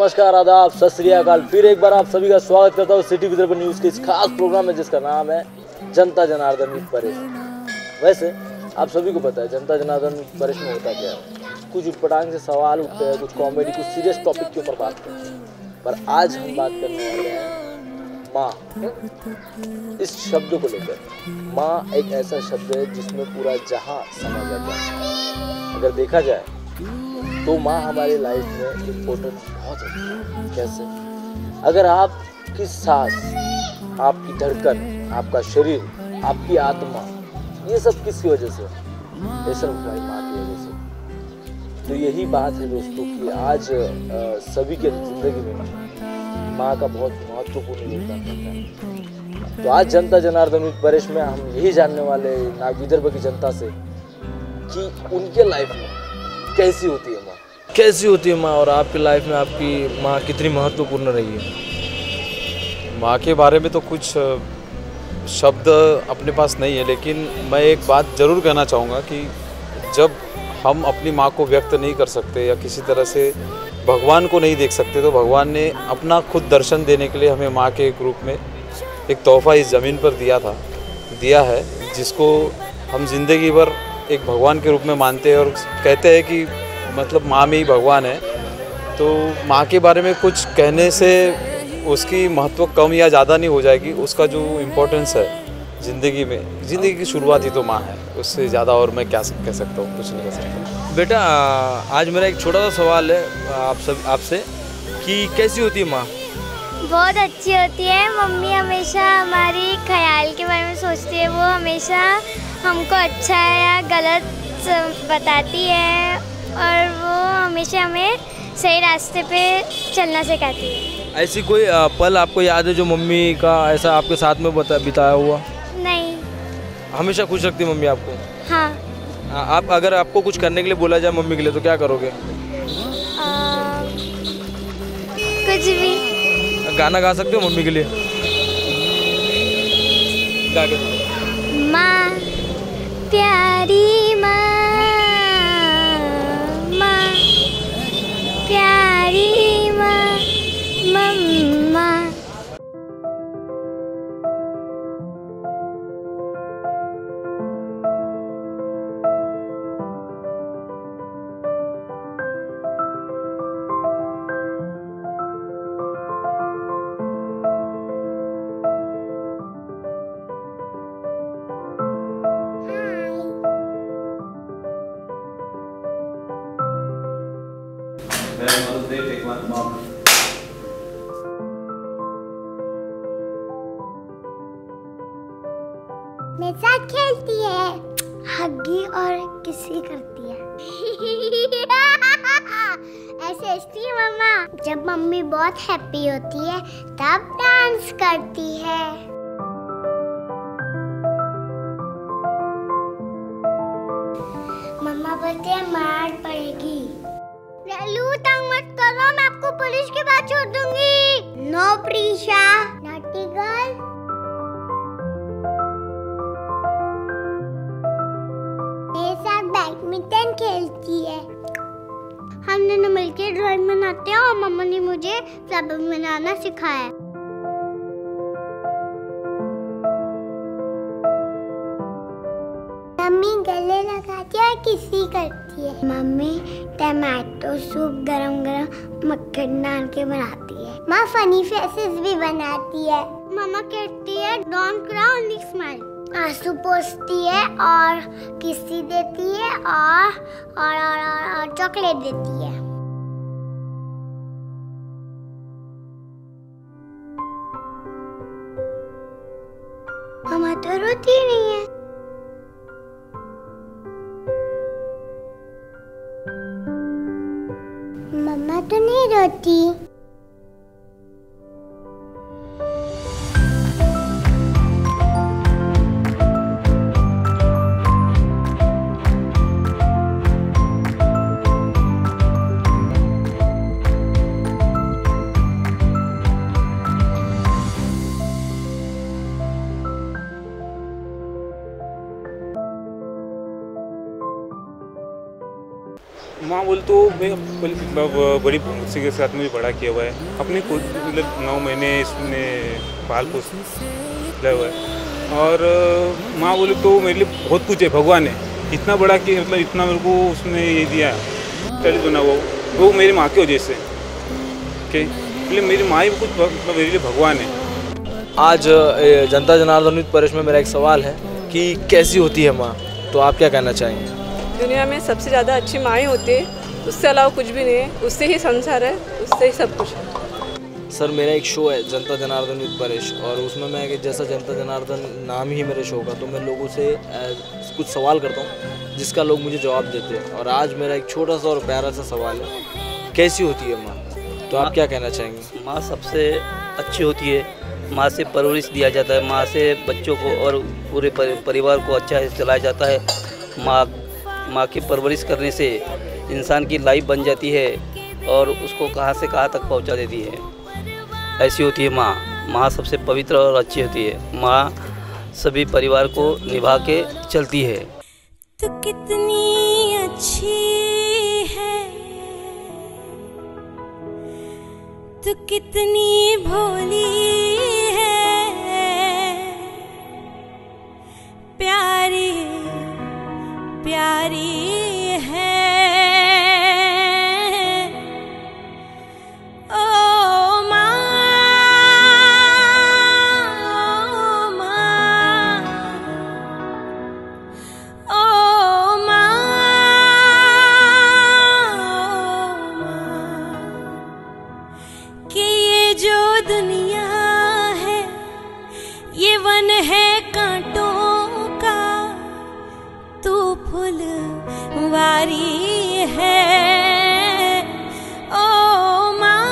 नमस्कार, आदाब, सत श्री अकाल। फिर एक बार आप सभी का स्वागत करता हूँ सिटी विदर्भ न्यूज़ के इस खास प्रोग्राम में जिसका नाम है जनता जनार्दन मीट परेश। वैसे आप सभी को पता है जनता जनार्दन मीट परेश में होता क्या है। कुछ उटपटांग से सवाल उठते हैं, कुछ कॉमेडी, कुछ सीरियस टॉपिक के ऊपर बात करते हैं। पर आज हम बात करने वाले हैं माँ। इस शब्द को लेकर माँ एक ऐसा शब्द है जिसमें पूरा जहां समा जाता है। अगर देखा जाए तो माँ हमारी लाइफ में इम्पोर्टेंट बहुत है। कैसे? अगर आपकी सांस, आपकी धड़कन, आपका शरीर, आपकी आत्मा, ये सब किसकी वजह से? ये सब हमारी माँ की वजह से। तो यही बात है दोस्तों कि आज सभी के जिंदगी में माँ का बहुत महत्वपूर्ण योगदान रहता है। तो आज जनता जनार्दन मीट परेश में हम यही जानने वाले नाग विदर्भ की जनता से कि उनके लाइफ में कैसी होती है माँ, कैसी होती है माँ, और आपकी लाइफ में आपकी माँ कितनी महत्वपूर्ण रही है। माँ के बारे में तो कुछ शब्द अपने पास नहीं है, लेकिन मैं एक बात ज़रूर कहना चाहूँगा कि जब हम अपनी माँ को व्यक्त नहीं कर सकते या किसी तरह से भगवान को नहीं देख सकते, तो भगवान ने अपना खुद दर्शन देने के लिए हमें माँ के रूप में एक तोहफ़ा इस ज़मीन पर दिया है, जिसको हम ज़िंदगी भर एक भगवान के रूप में मानते हैं और कहते हैं कि मतलब माँ में ही भगवान है। तो माँ के बारे में कुछ कहने से उसकी महत्व कम या ज़्यादा नहीं हो जाएगी। उसका जो इम्पोर्टेंस है ज़िंदगी की शुरुआत ही तो माँ है। उससे ज़्यादा और मैं क्या कह सकता हूँ? कुछ नहीं कह सकता। बेटा, आज मेरा एक छोटा सा सवाल है आपसे कि कैसी होती है माँ? बहुत अच्छी होती है। मम्मी हमेशा हमारी ख्याल के बारे में सोचती है। वो हमेशा हमको अच्छा या गलत बताती है और वो हमेशा हमें सही रास्ते पे चलना सिखाती है। ऐसी कोई पल आपको याद है जो मम्मी का ऐसा आपके साथ में बिताया हुआ? नहीं। हमेशा खुश रखती है मम्मी आपको? हाँ। आप अगर आपको कुछ करने के लिए बोला जाए मम्मी के लिए तो क्या करोगे? कुछ भी। गाना गा सकते हो मम्मी के लिए? गा के। माँ प्यारी माँ, माँ प्यारी माँ, मम्मा। मेरे साथ खेलती है, हग्गी और किसी करती है। ऐसे हंसती है मम्मा। जब मम्मी बहुत हैप्पी होती है तब डांस करती है। मम्मा बोलते हैं मार पड़ेगी। लल्लू तंग मत करो, मैं आपको पुलिस के पास छोड़ दूंगी। No Prisha, naughty girl. मेरे साथ बैडमिंटन खेलती है। हम दोनों मिलकर ड्राइंग बनाते हैं और मम्मा ने मुझे फ्लावर बनाना सिखाया। मम्मी गले लगाती है और किसी करती है। मम्मी टमाटो सूप गरम गरम मक्खन डाल के बनाती है। माँ फनी फेसेस भी बनाती है। मम्मा कहती है डोंट क्राई ओनली स्माइल। आंसू पोंछती है और किसी देती है और चॉकलेट देती है। मम्मा तो रोती नहीं है। मम्मा तो नहीं रोती। माँ बोल तो मैं बड़ी उसी के साथ में भी बड़ा किया हुआ है, अपने खुद मतलब 9 महीने इसने पाल पोस किया हुआ है। और माँ बोले तो मेरे लिए बहुत कुछ है, भगवान है इतना बड़ा कि मतलब इतना मेरे को उसने ये दिया चलिए बना वो मेरी माँ की वजह से कि मतलब मेरी माँ ही कुछ मतलब मेरे लिए भगवान है। आज जनता जनार्दन न्यूज़ परेश में मेरा एक सवाल है कि कैसी होती है माँ, तो आप क्या कहना चाहेंगे? दुनिया में सबसे ज़्यादा अच्छी माँ ही होती है, उससे अलावा कुछ भी नहीं है, उससे ही संसार है, उससे ही सब कुछ है। सर मेरा एक शो है जनता जनार्दन न्यूज़ परेश, और उसमें मैं जैसा जनता जनार्दन नाम ही मेरे शो का, तो मैं लोगों से कुछ सवाल करता हूँ जिसका लोग मुझे जवाब देते हैं। और आज मेरा एक छोटा सा और प्यारा सा सवाल है, कैसी होती है माँ, तो आप क्या कहना चाहेंगे? माँ सबसे अच्छी होती है, माँ से परवरिश दिया जाता है, माँ से बच्चों को और पूरे परिवार को अच्छा से चलाया जाता है। माँ की परवरिश करने से इंसान की लाइफ बन जाती है और उसको कहाँ से कहाँ तक पहुँचा देती है। ऐसी होती है माँ। माँ सबसे पवित्र और अच्छी होती है। माँ सभी परिवार को निभा के चलती है। तू कितनी अच्छी है, तू कितनी भोली है, प्यारी प्यारी है। ओ माँ, ओ माँ, कि ये जो दुनिया है ये वन है कांटों का, तू फुलवारी है। ओ माँ,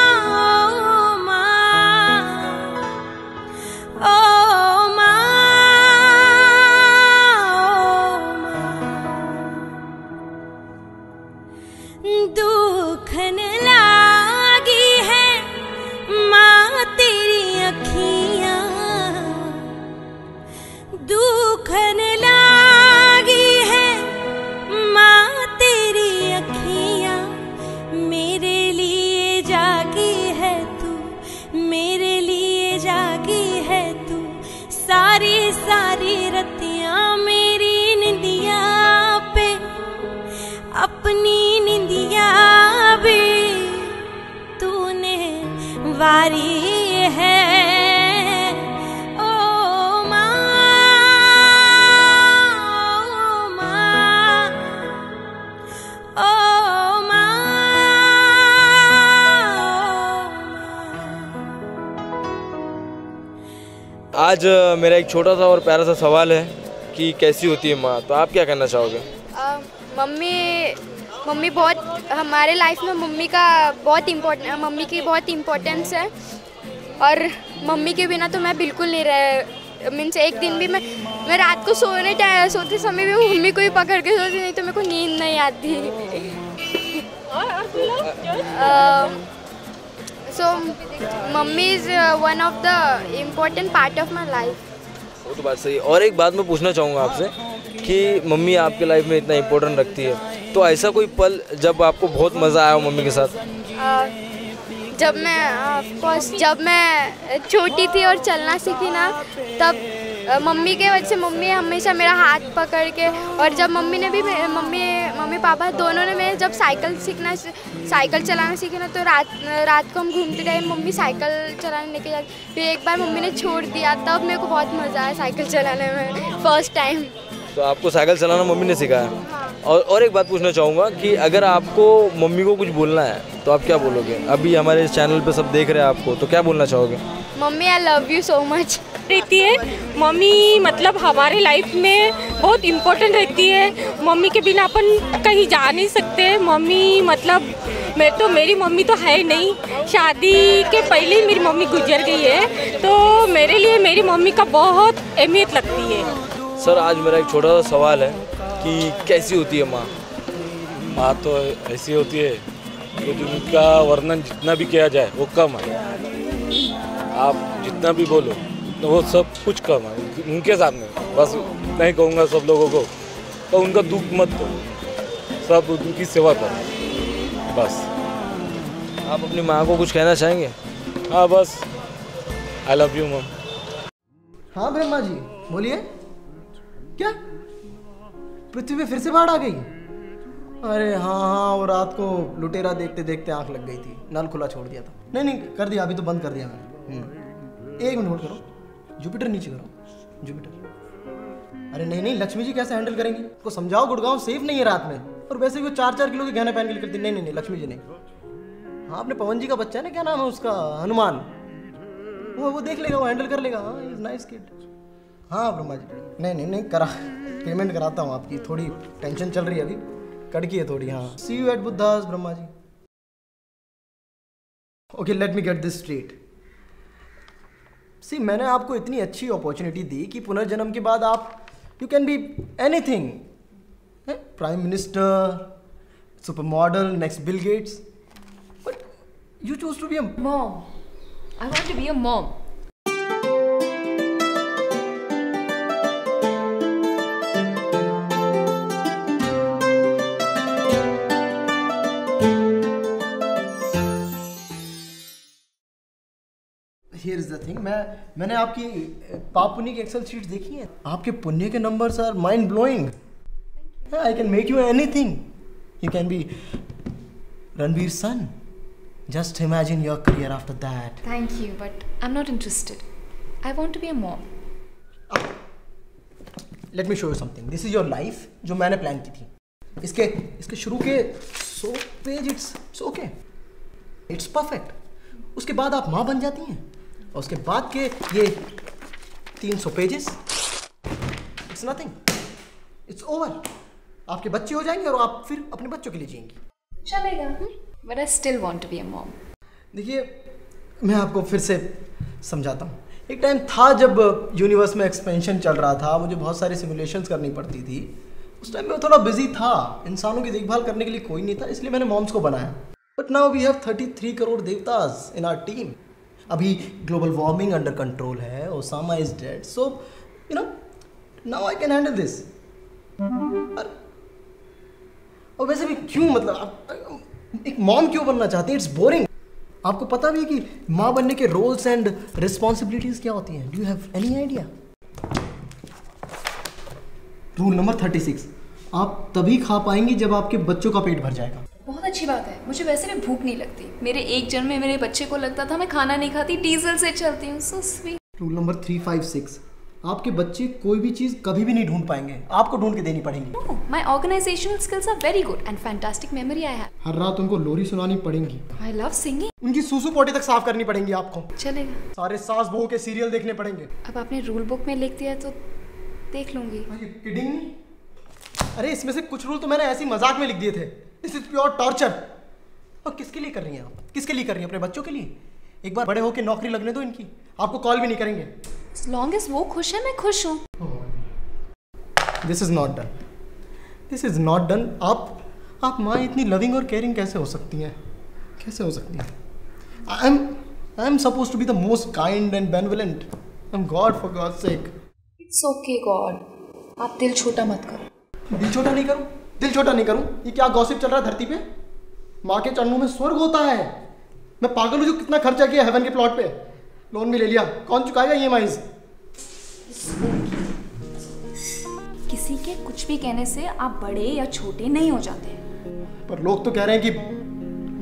ओ माँ, ओ माँ, दुखन लागी है माँ तेरी अखियाँ, दुखन लागी है माँ तेरी अखियाँ, मेरे लिए जागी है तू, मेरे लिए जागी है तू, सारी सारी रतियाँ मेरी निंदिया पे, अपनी निंदिया भी तूने वारी है। ओ माँ, ओ माँ, ओ माँ, आज मेरा एक छोटा सा और प्यारा सा सवाल है कि कैसी होती है माँ, तो आप क्या कहना चाहोगे? मम्मी बहुत हमारे लाइफ में मम्मी की बहुत इम्पोर्टेंस है, और मम्मी के बिना तो मैं बिल्कुल नहीं रह मीन्स एक दिन भी मैं रात को सोते समय भी मम्मी को ही पकड़ के सोती, नहीं तो मेरे को नींद नहीं आती। So mummy is one of the important part of my life. वो तो बात सही है। और एक बात मैं पूछना चाहूँगा आपसे कि मम्मी आपके लाइफ में इतना इम्पोर्टेंट रखती है, तो ऐसा कोई पल जब आपको बहुत मज़ा आया हो मम्मी के साथ? जब मैं छोटी थी और चलना सीखी ना, तब मम्मी के वजह से मम्मी हमेशा मेरा हाथ पकड़ के, और जब मम्मी पापा दोनों ने मेरे जब साइकिल चलाना सीखे ना, तो रात को हम घूमते रहे, मम्मी साइकिल चलाने लेके जाती, फिर एक बार मम्मी ने छोड़ दिया, तब मेरे को बहुत मज़ा आया साइकिल चलाने में फर्स्ट टाइम। तो आपको साइकिल चलाना मम्मी ने सिखाया? और एक बात पूछना चाहूँगा कि अगर आपको मम्मी को कुछ बोलना है तो आप क्या बोलोगे? अभी हमारे इस चैनल पे सब देख रहे हैं आपको, तो क्या बोलना चाहोगे? Mummy I love you so much. रहती है मम्मी, मतलब हमारे लाइफ में बहुत इम्पोर्टेंट रहती है। मम्मी के बिना अपन कहीं जा नहीं सकते। मम्मी मतलब मेरी मम्मी तो है नहीं, शादी के पहले ही मेरी मम्मी गुजर गई है, तो मेरे लिए मेरी मम्मी का बहुत अहमियत लगती है। सर आज मेरा एक छोटा सा सवाल है कि कैसी होती है माँ? माँ तो ऐसी होती है कि उनका वर्णन जितना भी किया जाए वो कम है। आप जितना भी बोलो तो वो सब कुछ कम है उनके सामने। बस नहीं कहूँगा सब लोगों को, तो उनका दुख मत दो, सब उनकी सेवा करो बस। आप अपनी माँ को कुछ कहना चाहेंगे? हाँ बस, आई लव यू मम। हाँ ब्रह्मा जी बोलिए। क्या पृथ्वी पे फिर से बाढ़ आ गई? अरे हाँ, वो रात को लुटेरा देखते देखते आंख लग गई थी, नल खुला छोड़ दिया था। नहीं कर दिया, अभी तो बंद कर दिया मैंने। एक मिनट होल्ड करो, जुपिटर नीचे करो, जुपिटर। अरे नहीं लक्ष्मी जी कैसे हैंडल करेंगी? को समझाओ गुड़गांव सेफ नहीं है रात में, और वैसे भी वो 4-4 किलो के गहने पहन के निकलती। नहीं लक्ष्मी जी नहीं। हाँ अपने पवन जी का बच्चा है ना, क्या नाम है उसका, हनुमान, वो देख लेगा, वो हैंडल कर लेगा। हाँ इज नाइस किड। हाँ ब्रह्मा जी नहीं करा, पेमेंट कराता हूँ आपकी। थोड़ी टेंशन चल रही है अभी, कड़की है थोड़ी। हाँ see you at Buddhas Brahma ji. Okay let me get this straight. See मैंने आपको इतनी अच्छी अपॉर्चुनिटी दी कि पुनर्जन्म के बाद आप you can be anything, prime minister, super model, next Bill Gates, but you choose to be a mom. I want to be a mom. Here is the thing, मैंने आपकी पाप पुण्य की एक्सेल शीट्स देखी हैं। आपके पुण्य के numbers are mind blowing. I can make you anything. You can be Ranveer's son. Just imagine your career after that. Thank you, but I'm not interested. I want to be a mom. Let me show you something. This is your life जो मैंने plan की थी। इसके शुरू के 100 page it's okay. It's perfect. उसके बाद आप माँ बन जाती हैं, और उसके बाद के ये 300 pages it's nothing. It's over. आपके बच्चे हो जाएंगे और आप फिर अपने बच्चों के लिए जिएंगी। चलेगा, but I still want to be a mom. देखिए मैं आपको फिर से समझाता हूँ। एक टाइम था जब यूनिवर्स में एक्सपेंशन चल रहा था, मुझे बहुत सारी सिमुलेशंस करनी पड़ती थी। उस टाइम में थोड़ा बिजी था, इंसानों की देखभाल करने के लिए कोई नहीं था, इसलिए मैंने मॉम्स को बनाया। But now we have 33 crore देवतास इन आवर टीम। अभी ग्लोबल वार्मिंग अंडर कंट्रोल है, Osama is dead, so you know now I can handle this. और वैसे भी क्यों, मतलब एक मॉम क्यों बनना चाहती है? It's boring. आपको पता भी है कि माँ बनने के रोल्स एंड रिस्पॉन्सिबिलिटीज क्या होती हैं? Do you have any idea? Rule number 36, आप तभी खा पाएंगी जब आपके बच्चों का पेट भर जाएगा। बहुत अच्छी बात है, मुझे वैसे भी भूख नहीं लगती। मेरे एक जन्म में मेरे बच्चे को लगता था मैं खाना नहीं खाती, डीजल से चलती हूँ। So sweet. रूल नंबर 356, आपके बच्चे कोई भी चीज कभी भी नहीं ढूंढ पाएंगे, आपको ढूंढ के देनी पड़ेगी। My organisational skills are very good and fantastic memory I have. हर रात उनको लोरी सुनानी पड़ेंगी। I love singing. उनकी सूसू पोटी तक साफ करनी पड़ेंगी आपको। चलेगा। सारे सास बहू के सीरियल देखने पड़ेंगे। अब आपने रूल बुक में लिख दिया तो देख लूंगी। Kidding me? अरे इसमें से कुछ रूल तो मैंने ऐसी मजाक में लिख दिए थे। This is pure torture. और किसके लिए कर रही हैं आप? किसके लिए कर रही हैं? अपने बच्चों के लिए। एक बार बड़े होकर नौकरी लगने दो इनकी, आपको कॉल भी नहीं करेंगे। As long as वो खुश है मैं खुश हूँ। This is not done. This is not done. आप माँ इतनी लविंग और केयरिंग कैसे हो सकती हैं? कैसे हो सकती हैं? I am supposed to be the most kind and benevolent. I'm God for God's sake. It's okay God. आप दिल छोटा मत करो। दिल छोटा नहीं करूँ? दिल छोटा नहीं करूँ? ये क्या गॉसिप चल रहा है धरती पे? माँ के चरणों में स्वर्ग होता है। मैं पागल हूँ जो कितना खर्चा किया हेवन के प्लॉट पे। लोन भी ले लिया, कौन चुकाएगा EMIs? किसी के कुछ भी कहने से आप बड़े या छोटे नहीं हो जाते। पर लोग तो कह रहे हैं कि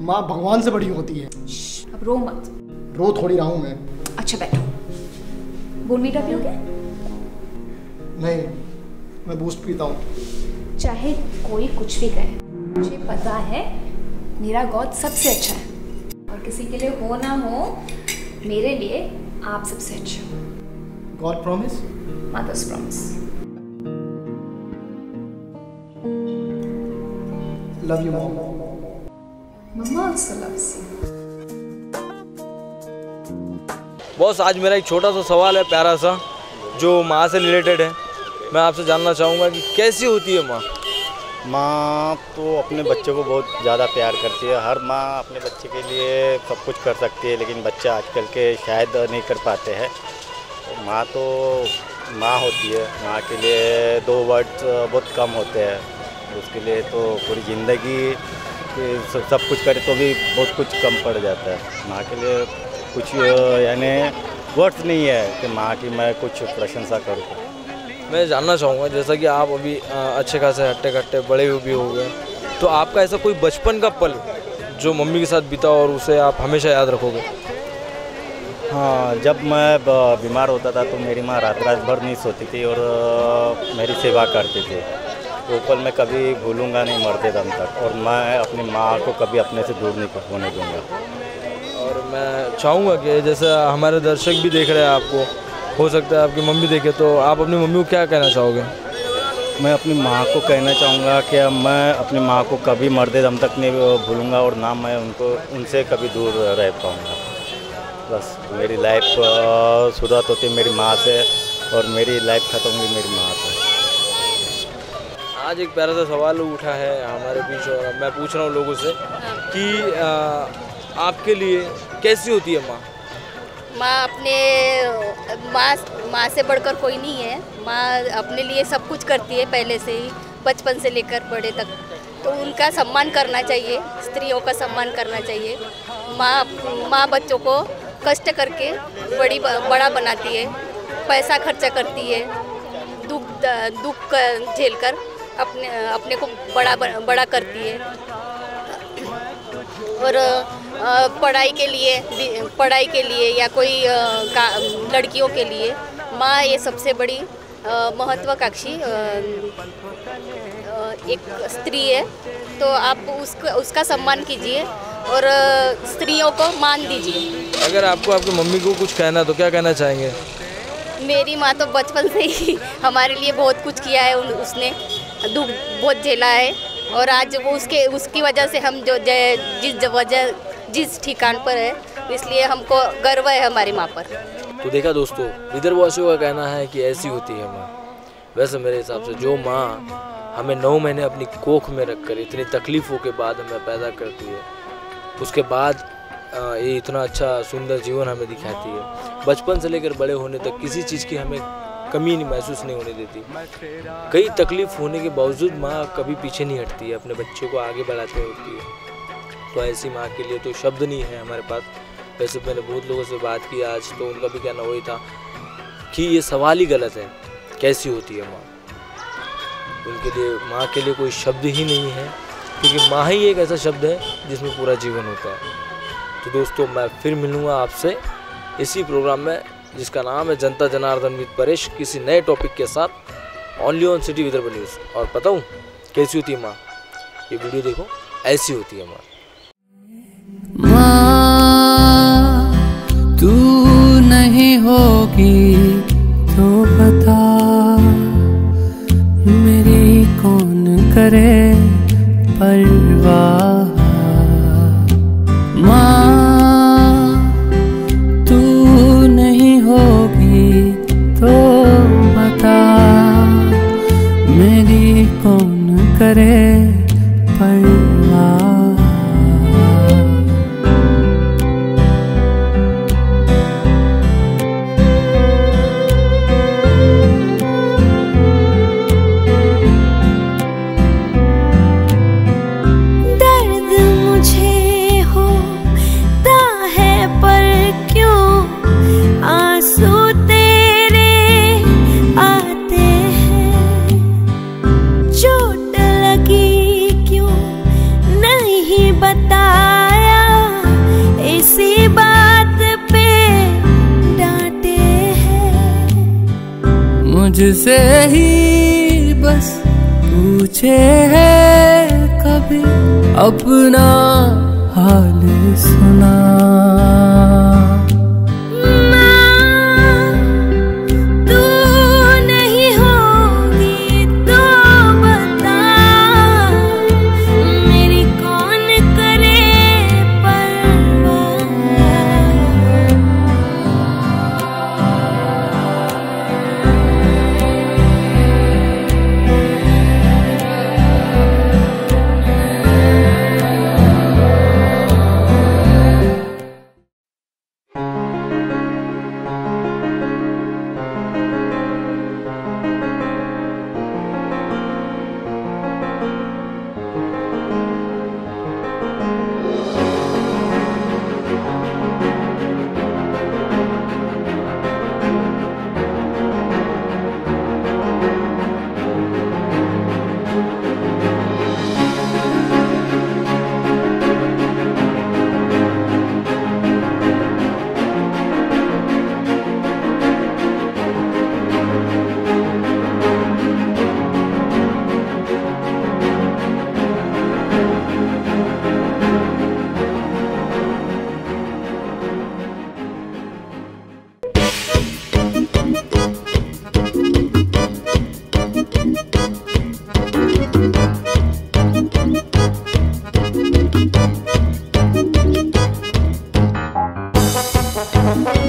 माँ भगवान से बड़ी होती है। अब रो मत। रो थोड़ी रहा हूँ मैं। अच्छा बैठो। बोर्नवीटा पियोगे? नहीं, मैं बूस्ट पीता हूँ। चाहे कोई कुछ भी कहे, मुझे पता है मेरा गॉड सबसे अच्छा है, और किसी के लिए हो ना हो मेरे लिए आप सबसे अच्छे हो। God promise? Mother's promise. Love you, Mom. Mama also loves you. Boss आज मेरा एक छोटा सा सवाल है, प्यारा सा, जो माँ से रिलेटेड है। मैं आपसे जानना चाहूँगा कि कैसी होती है माँ? माँ तो अपने बच्चे को बहुत ज़्यादा प्यार करती है। हर माँ अपने बच्चे के लिए सब कुछ कर सकती है, लेकिन बच्चा आजकल के शायद नहीं कर पाते हैं। माँ तो माँ होती है, माँ के लिए 2 वर्ड्स बहुत कम होते हैं। उसके लिए तो पूरी ज़िंदगी सब कुछ करे तो भी बहुत कुछ कम पड़ जाता है। माँ के लिए कुछ यानी वर्ड्स नहीं है कि माँ की मैं कुछ प्रशंसा करूँ। मैं जानना चाहूँगा, जैसा कि आप अभी अच्छे खासे हट्टे कट्टे बड़े भी हो गए, तो आपका ऐसा कोई बचपन का पल जो मम्मी के साथ बीता और उसे आप हमेशा याद रखोगे? हाँ, जब मैं बीमार होता था तो मेरी माँ रात रात भर नहीं सोती थी और मेरी सेवा करती थी। वो पल मैं कभी भूलूंगा नहीं मरते दम तक, और मैं अपनी माँ को कभी अपने से दूर नहीं होने दूंगा। और मैं चाहूँगा कि जैसे हमारे दर्शक भी देख रहे हैं आपको, हो सकता है आपकी मम्मी देखे, तो आप अपनी मम्मी को क्या कहना चाहोगे? मैं अपनी माँ को कहना चाहूँगा कि मैं अपनी माँ को कभी मरते दम तक नहीं भूलूंगा और ना मैं उनसे कभी दूर रह पाऊँगा। बस मेरी लाइफ शुरुआत होती है मेरी माँ से और मेरी लाइफ ख़त्म होगी मेरी माँ से। आज एक प्यारा सा सवाल उठा है हमारे बीच और मैं पूछ रहा हूँ लोगों से कि आपके लिए कैसी होती है माँ? माँ अपने माँ से बढ़कर कोई नहीं है। माँ अपने लिए सब कुछ करती है पहले से ही, बचपन से लेकर बड़े तक। तो उनका सम्मान करना चाहिए, स्त्रियों का सम्मान करना चाहिए। माँ बच्चों को कष्ट करके बड़ा बनाती है, पैसा खर्चा करती है, दुख झेलकर अपने को बड़ा करती है। और पढ़ाई के लिए या कोई लड़कियों के लिए माँ ये सबसे बड़ी महत्वाकांक्षी एक स्त्री है। तो आप उसका सम्मान कीजिए और स्त्रियों को मान दीजिए। अगर आपको आपकी मम्मी को कुछ कहना तो क्या कहना चाहेंगे? मेरी माँ तो बचपन से ही हमारे लिए बहुत कुछ किया है, उसने दुख बहुत झेला है और आज वो उसकी वजह से हम जिस ठिकान पर है, इसलिए हमको गर्व है हमारी माँ पर। तो देखा दोस्तों, विदर्भवासियों का कहना है कि ऐसी होती है माँ। वैसे मेरे हिसाब से जो माँ हमें 9 महीने अपनी कोख में रखकर इतनी तकलीफ़ों के बाद हमें पैदा करती है, उसके बाद ये इतना अच्छा सुंदर जीवन हमें दिखाती है, बचपन से लेकर बड़े होने तक किसी चीज़ की हमें कमी महसूस नहीं होने देती। कई तकलीफ होने के बावजूद माँ कभी पीछे नहीं हटती है, अपने बच्चों को आगे बढ़ाते होती है। तो ऐसी माँ के लिए तो शब्द नहीं है हमारे पास। वैसे मैंने बहुत लोगों से बात की आज, तो उनका भी कहना वही था कि ये सवाल ही गलत है, कैसी होती है माँ। उनके लिए माँ के लिए कोई शब्द ही नहीं है, क्योंकि माँ ही एक ऐसा शब्द है जिसमें पूरा जीवन होता है। तो दोस्तों, मैं फिर मिलूँगा आपसे इसी प्रोग्राम में जिसका नाम है जनता जनार्दन विद परेश, किसी नए टॉपिक के साथ, only on city Vidarbha news. और बताऊँ कैसी होती है माँ? ये वीडियो देखो, ऐसी होती है माँ। तू नहीं होगी तो बता, मेरी कौन करे परवाह। माँ तू नहीं होगी तो बता, मेरी कौन करे परवाह। मुझसे ही बस पूछे है कभी अपना हाल सुना। है।